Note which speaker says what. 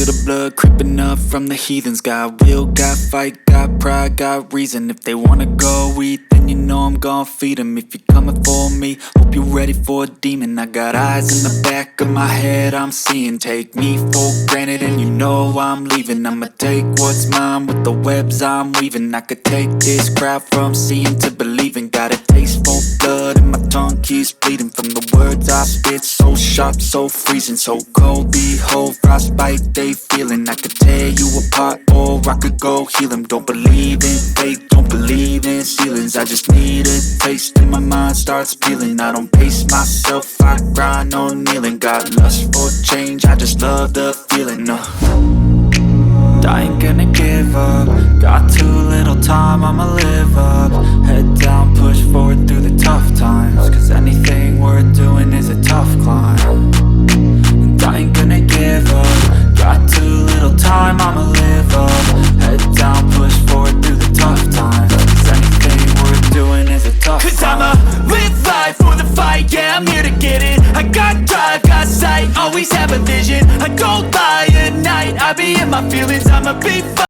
Speaker 1: feel the blood creeping up from the heathens. Got will, got fight, got pride, got reason. If they wanna go eat, then you know I'm gon' feed them. If you're coming for me, hope you're ready for a demon. I got eyes in the back of my head, I'm seeing. Take me for granted and you know I'm leaving. I'ma take what's mine with the webs I'm weaving. I could take this crowd from seeing to believing. Got a taste for blood and my tongue keeps bleeding from the words I spit. So sharp, so freezing, so cold. Behold, frostbite they feeling. I could tear you apart or I could go heal them. Don't believe in fate, don't believe in ceilings. I just need a taste and my mind starts peeling. I don't pace myself, I grind on kneeling. Got lust for change, I just love the feeling. I ain't gonna give up. Got too little time, I'ma live up. Head down, push forward through the tough times. Cause anything worth doing is a tough climb. And I ain't gonna give up. Got too little time, I'ma live up. Head down, push forward through the tough times. Cause anything worth doing is a tough climb. Cause I'ma live life for the fight, yeah, I'm here to get it. I got drive, got sight, always have a vision. I don't lie at night, I be in my feelings, I'ma be fine.